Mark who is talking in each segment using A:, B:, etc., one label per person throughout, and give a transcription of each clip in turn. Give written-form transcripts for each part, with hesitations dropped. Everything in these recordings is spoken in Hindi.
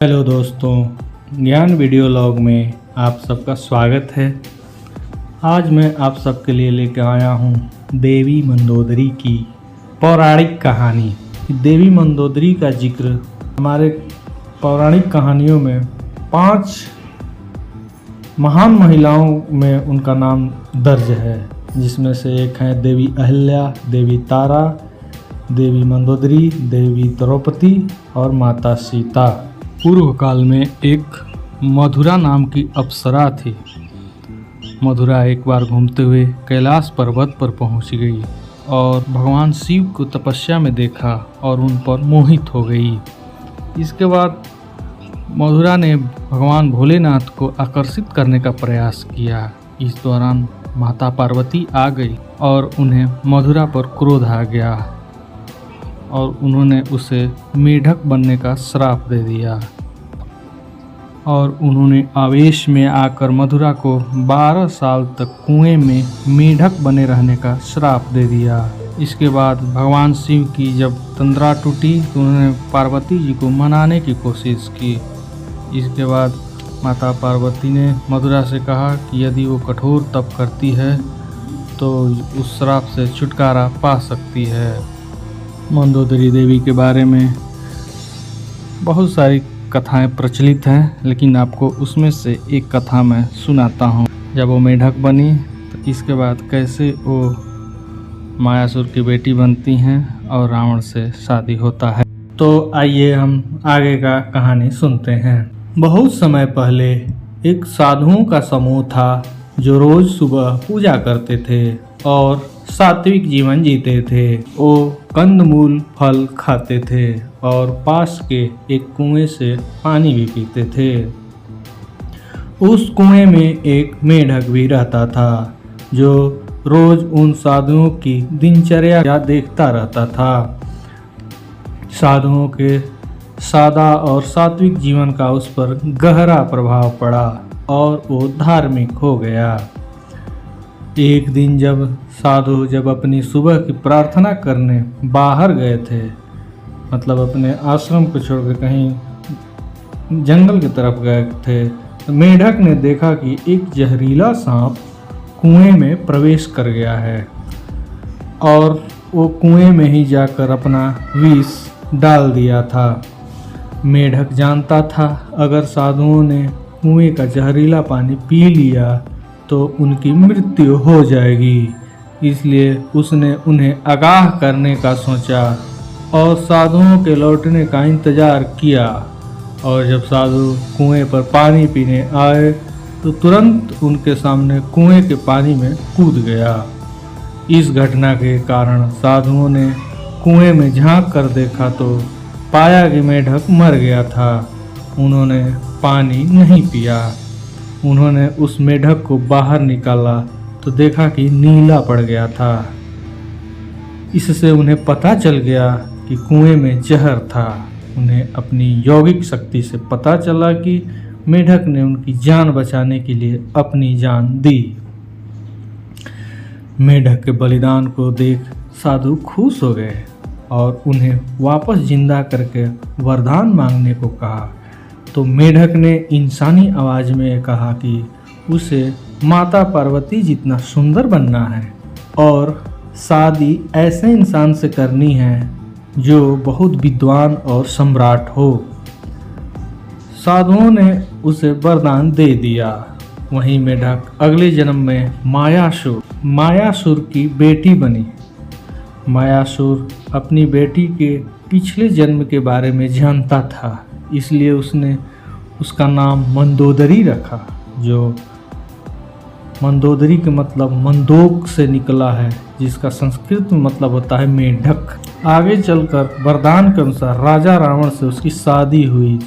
A: हेलो दोस्तों, ज्ञान वीडियो लॉग में आप सबका स्वागत है। आज मैं आप सबके लिए लेकर आया हूँ देवी मंदोदरी की पौराणिक कहानी। देवी मंदोदरी का जिक्र हमारे पौराणिक कहानियों में 5 महान महिलाओं में उनका नाम दर्ज है, जिसमें से एक है देवी अहिल्या, देवी तारा, देवी मंदोदरी, देवी द्रौपदी और माता सीता। पूर्व काल में एक मधुरा नाम की अप्सरा थी। मधुरा एक बार घूमते हुए कैलाश पर्वत पर पहुंच गई और भगवान शिव को तपस्या में देखा और उन पर मोहित हो गई। इसके बाद मधुरा ने भगवान भोलेनाथ को आकर्षित करने का प्रयास किया। इस दौरान माता पार्वती आ गई और उन्हें मधुरा पर क्रोध आ गया और उन्होंने उसे मेढक बनने का श्राप दे दिया और उन्होंने आवेश में आकर मधुरा को 12 साल तक कुएं में मेढक बने रहने का श्राप दे दिया। इसके बाद भगवान शिव की जब तंद्रा टूटी तो उन्होंने पार्वती जी को मनाने की कोशिश की। इसके बाद माता पार्वती ने मधुरा से कहा कि यदि वो कठोर तप करती है तो उस श्राप से छुटकारा पा सकती है। मंदोदरी देवी के बारे में बहुत सारी कथाएं प्रचलित हैं, लेकिन आपको उसमें से एक कथा मैं सुनाता हूं। जब वो मेढक बनी तो इसके बाद कैसे वो मायासुर की बेटी बनती हैं और रावण से शादी होता है। तो आइए हम आगे का कहानी सुनते हैं। बहुत समय पहले एक साधुओं का समूह था जो रोज सुबह पूजा करते थे और सात्विक जीवन जीते थे। वो कंदमूल फल खाते थे और पास के एक कुएं से पानी भी पीते थे। उस कुएं में एक मेढक भी रहता था जो रोज उन साधुओं की दिनचर्या देखता रहता था। साधुओं के सादा और सात्विक जीवन का उस पर गहरा प्रभाव पड़ा और वो धार्मिक हो गया। एक दिन जब साधु अपनी सुबह की प्रार्थना करने बाहर गए थे, मतलब अपने आश्रम को छोड़कर कहीं जंगल की तरफ गए थे, तो मेढक ने देखा कि एक जहरीला सांप कुएं में प्रवेश कर गया है और वो कुएं में ही जाकर अपना विष डाल दिया था। मेढक जानता था अगर साधुओं ने कुएं का जहरीला पानी पी लिया तो उनकी मृत्यु हो जाएगी, इसलिए उसने उन्हें आगाह करने का सोचा और साधुओं के लौटने का इंतजार किया। और जब साधु कुएं पर पानी पीने आए तो तुरंत उनके सामने कुएं के पानी में कूद गया। इस घटना के कारण साधुओं ने कुएं में झांक कर देखा तो पाया कि मेढक मर गया था। उन्होंने पानी नहीं पिया। उन्होंने उस मेढक को बाहर निकाला तो देखा कि नीला पड़ गया था। इससे उन्हें पता चल गया कि कुएं में जहर था। उन्हें अपनी यौगिक शक्ति से पता चला कि मेढक ने उनकी जान बचाने के लिए अपनी जान दी। मेढक के बलिदान को देख साधु खुश हो गए और उन्हें वापस जिंदा करके वरदान मांगने को कहा। तो मेढक ने इंसानी आवाज में कहा कि उसे माता पार्वती जितना सुंदर बनना है और शादी ऐसे इंसान से करनी है जो बहुत विद्वान और सम्राट हो। साधुओं ने उसे वरदान दे दिया। वहीं मेढक अगले जन्म में मायासुर की बेटी बनी। मायासुर अपनी बेटी के पिछले जन्म के बारे में जानता था, इसलिए उसने उसका नाम मंदोदरी रखा, जो मंदोदरी के मतलब मंदोक से निकला है, जिसका संस्कृत में मतलब होता है मेढक। आगे चलकर वरदान के अनुसार राजा रावण से उसकी शादी हुई,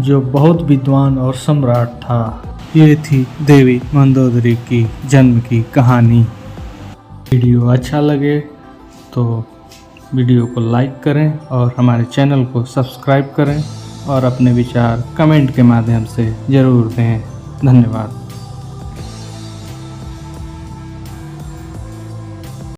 A: जो बहुत विद्वान और सम्राट था। ये थी देवी मंदोदरी की जन्म की कहानी। वीडियो अच्छा लगे तो वीडियो को लाइक करें और हमारे चैनल को सब्सक्राइब करें और अपने विचार कमेंट के माध्यम से ज़रूर दें। धन्यवाद।